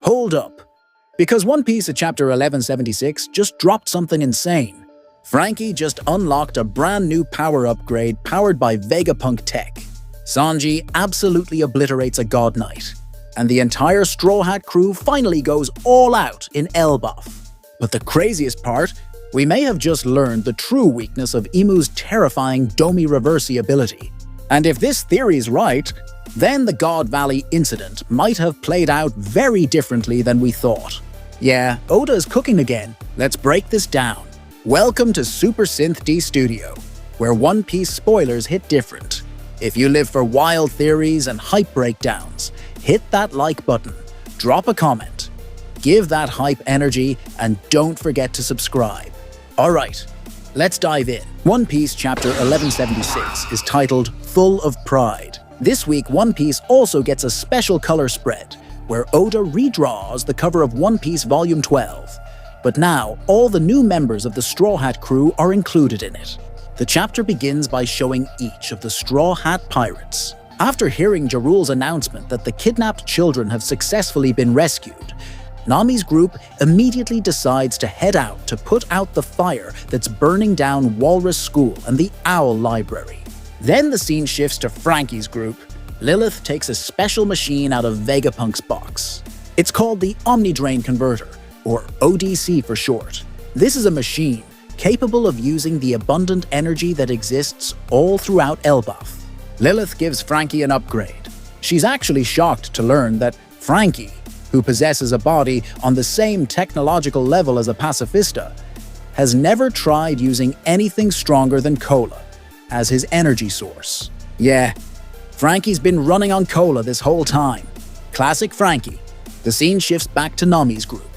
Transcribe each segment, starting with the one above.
hold up. Because One Piece at chapter 1176 just dropped something insane. Frankie just unlocked a brand new power upgrade powered by Vegapunk tech. Sanji absolutely obliterates a God Knight. And the entire Straw Hat crew finally goes all out in Elbaf. But the craziest part, we may have just learned the true weakness of Imu's terrifying Domey Reversi ability. And if this theory is right, then the God Valley incident might have played out very differently than we thought. Yeah, Oda is cooking again. Let's break this down. Welcome to Super Synth D Studio, where One Piece spoilers hit different. If you live for wild theories and hype breakdowns, hit that like button, drop a comment, give that hype energy, and don't forget to subscribe. Alright, let's dive in. One Piece chapter 1176 is titled Full of Pride. This week, One Piece also gets a special color spread, where Oda redraws the cover of One Piece Volume 12. But now, all the new members of the Straw Hat crew are included in it. The chapter begins by showing each of the Straw Hat pirates. After hearing Jarul's announcement that the kidnapped children have successfully been rescued, Nami's group immediately decides to head out to put out the fire that's burning down Walrus School and the Owl Library. Then the scene shifts to Franky's group. Lilith takes a special machine out of Vegapunk's box. It's called the OmniDrain Converter, or ODC for short. This is a machine capable of using the abundant energy that exists all throughout Elbaf. Lilith gives Franky an upgrade. She's actually shocked to learn that Franky, who possesses a body on the same technological level as a pacifista, has never tried using anything stronger than cola as his energy source. Yeah, Franky's been running on cola this whole time. Classic Franky. The scene shifts back to Nami's group.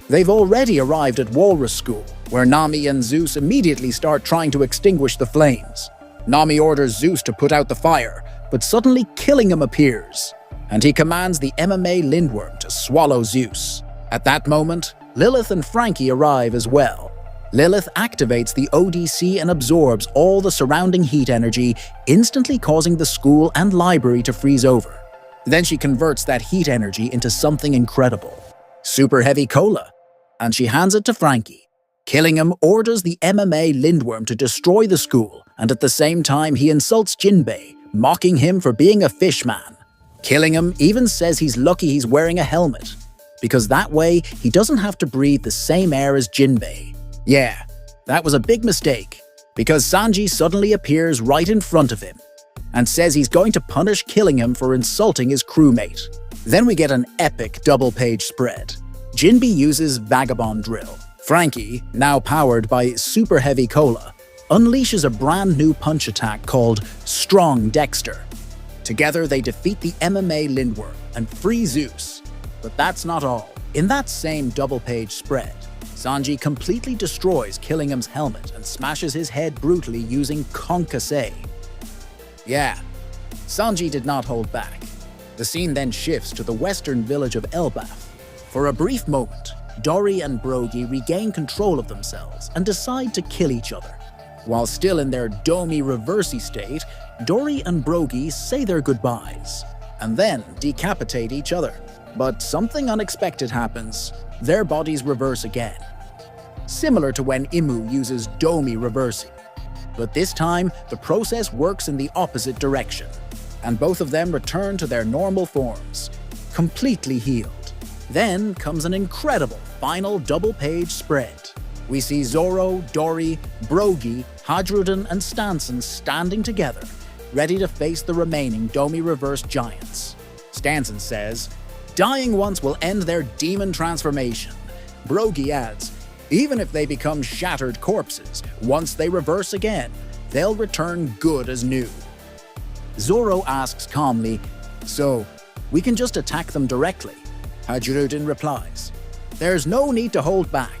They've already arrived at Walrus School, where Nami and Zeus immediately start trying to extinguish the flames. Nami orders Zeus to put out the fire, but suddenly Killingham appears, and he commands the MMA Lindworm to swallow Zeus. At that moment, Lilith and Franky arrive as well. Lilith activates the ODC and absorbs all the surrounding heat energy, instantly causing the school and library to freeze over. Then she converts that heat energy into something incredible. Super heavy cola. And she hands it to Franky. Killingham orders the MMA Lindworm to destroy the school, and at the same time he insults Jinbe, mocking him for being a fishman. Killingham even says he's lucky he's wearing a helmet, because that way he doesn't have to breathe the same air as Jinbe. Yeah, that was a big mistake, because Sanji suddenly appears right in front of him, and says he's going to punish Killingham for insulting his crewmate. Then we get an epic double-page spread. Jinbe uses Vagabond Drill. Franky, now powered by super heavy cola, unleashes a brand new punch attack called Strong Dexter. Together they defeat the MMA Lindworm and free Zeus. But that's not all. In that same double-page spread, Sanji completely destroys Killingham's helmet and smashes his head brutally using Concassé. Yeah, Sanji did not hold back. The scene then shifts to the western village of Elbaf. For a brief moment, Dory and Brogy regain control of themselves and decide to kill each other. While still in their Domey Reversy state, Dory and Brogy say their goodbyes, and then decapitate each other. But something unexpected happens. Their bodies reverse again. Similar to when Imu uses Domey Reversy. But this time, the process works in the opposite direction, and both of them return to their normal forms, completely healed. Then comes an incredible final double-page spread. We see Zoro, Dory, Brogy, Hadrudin, and Stanson standing together, ready to face the remaining Domey Reverse giants. Stanson says, "Dying once will end their demon transformation." Brogy adds, "Even if they become shattered corpses, once they reverse again, they'll return good as new." Zoro asks calmly, "So, we can just attack them directly?" Hadrudin replies, "There's no need to hold back.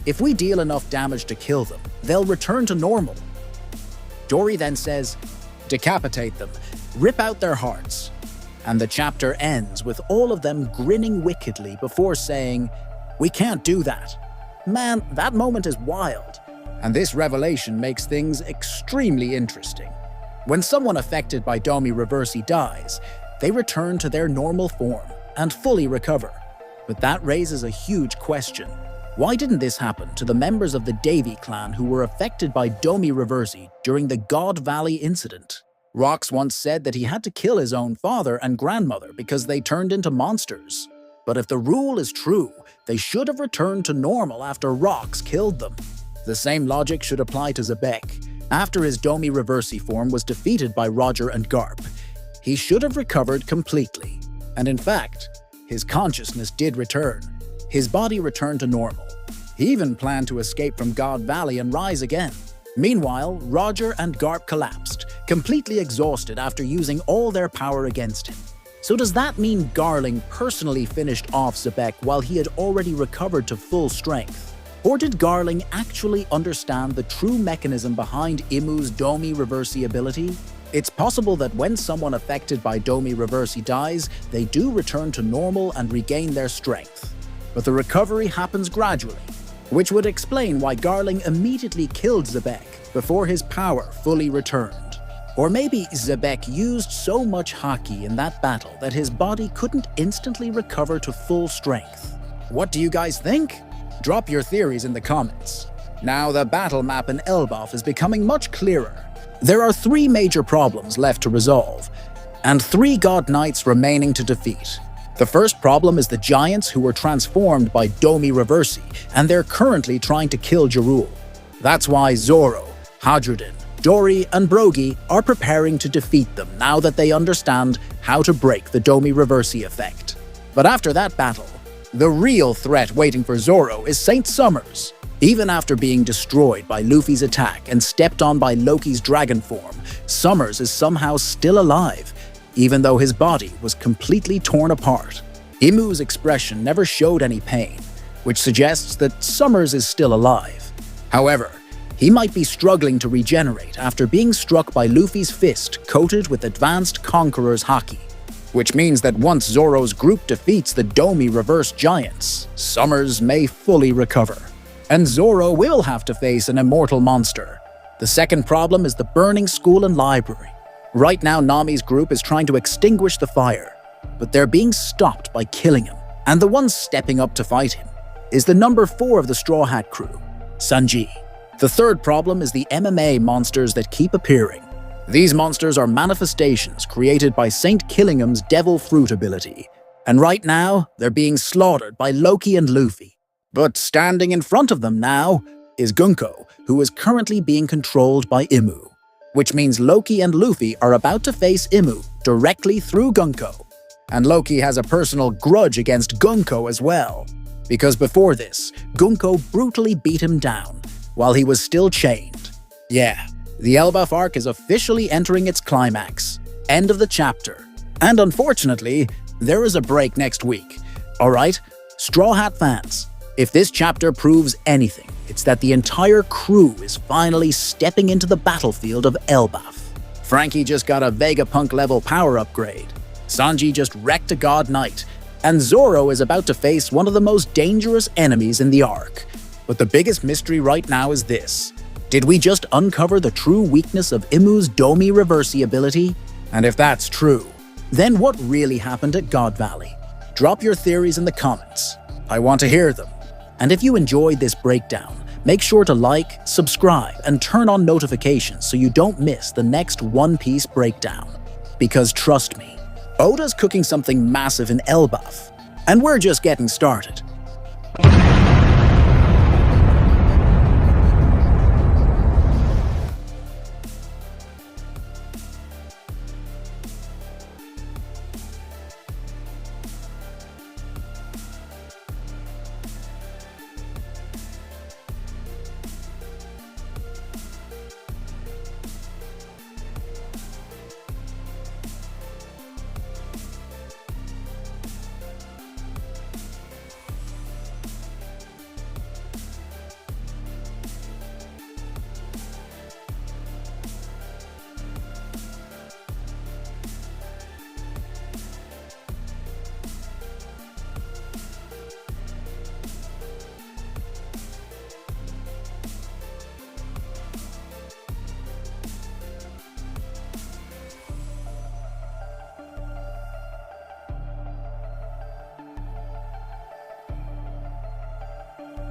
If we deal enough damage to kill them, they'll return to normal." Dory then says, "Decapitate them, rip out their hearts." And the chapter ends with all of them grinning wickedly before saying, "We can't do that." Man, that moment is wild. And this revelation makes things extremely interesting. When someone affected by Domey Reversy dies, they return to their normal form and fully recover. But that raises a huge question. Why didn't this happen to the members of the Davy clan who were affected by Domey Reversy during the God Valley incident? Rox once said that he had to kill his own father and grandmother because they turned into monsters. But if the rule is true, they should have returned to normal after Rox killed them. The same logic should apply to Xebec. After his Domey Reversy form was defeated by Roger and Garp, he should have recovered completely. And in fact, his consciousness did return. His body returned to normal. He even planned to escape from God Valley and rise again. Meanwhile, Roger and Garp collapsed, completely exhausted after using all their power against him. So does that mean Garling personally finished off Xebec while he had already recovered to full strength? Or did Garling actually understand the true mechanism behind Imu's Domey Reversy ability? It's possible that when someone affected by Domey Reversy dies, they do return to normal and regain their strength. But the recovery happens gradually, which would explain why Garling immediately killed Xebec before his power fully returned. Or maybe Xebec used so much haki in that battle that his body couldn't instantly recover to full strength. What do you guys think? Drop your theories in the comments. Now the battle map in Elbaf is becoming much clearer. There are 3 major problems left to resolve, and 3 God Knights remaining to defeat. The first problem is the giants who were transformed by Domey Reversy, and they're currently trying to kill Jarul. That's why Zoro, Hadradin, Dory, and Brogy are preparing to defeat them now that they understand how to break the Domey Reversy effect. But after that battle, the real threat waiting for Zoro is Saint Summers. Even after being destroyed by Luffy's attack and stepped on by Loki's dragon form, Summers is somehow still alive, even though his body was completely torn apart. Imu's expression never showed any pain, which suggests that Summers is still alive. However, he might be struggling to regenerate after being struck by Luffy's fist coated with advanced Conqueror's haki, which means that once Zoro's group defeats the Domey Reverse giants, Summers may fully recover. And Zoro will have to face an immortal monster. The second problem is the burning school and library. Right now, Nami's group is trying to extinguish the fire, but they're being stopped by Killingham, and the one stepping up to fight him is the number 4 of the Straw Hat crew, Sanji. The third problem is the MMA monsters that keep appearing. These monsters are manifestations created by Saint Killingham's Devil Fruit ability, and right now, they're being slaughtered by Loki and Luffy. But standing in front of them now is Gunko, who is currently being controlled by Imu, which means Loki and Luffy are about to face Imu directly through Gunko. And Loki has a personal grudge against Gunko as well, because before this, Gunko brutally beat him down while he was still chained. Yeah, the Elbaf arc is officially entering its climax, end of the chapter. And unfortunately, there is a break next week. Alright, Straw Hat fans, if this chapter proves anything, it's that the entire crew is finally stepping into the battlefield of Elbaf. Franky just got a Vegapunk level power upgrade, Sanji just wrecked a God Knight, and Zoro is about to face one of the most dangerous enemies in the arc. But the biggest mystery right now is this. Did we just uncover the true weakness of Imu's Domey Reversy ability? And if that's true, then what really happened at God Valley? Drop your theories in the comments. I want to hear them. And if you enjoyed this breakdown, make sure to like, subscribe, and turn on notifications so you don't miss the next One Piece breakdown. Because trust me, Oda's cooking something massive in Elbaf, and we're just getting started.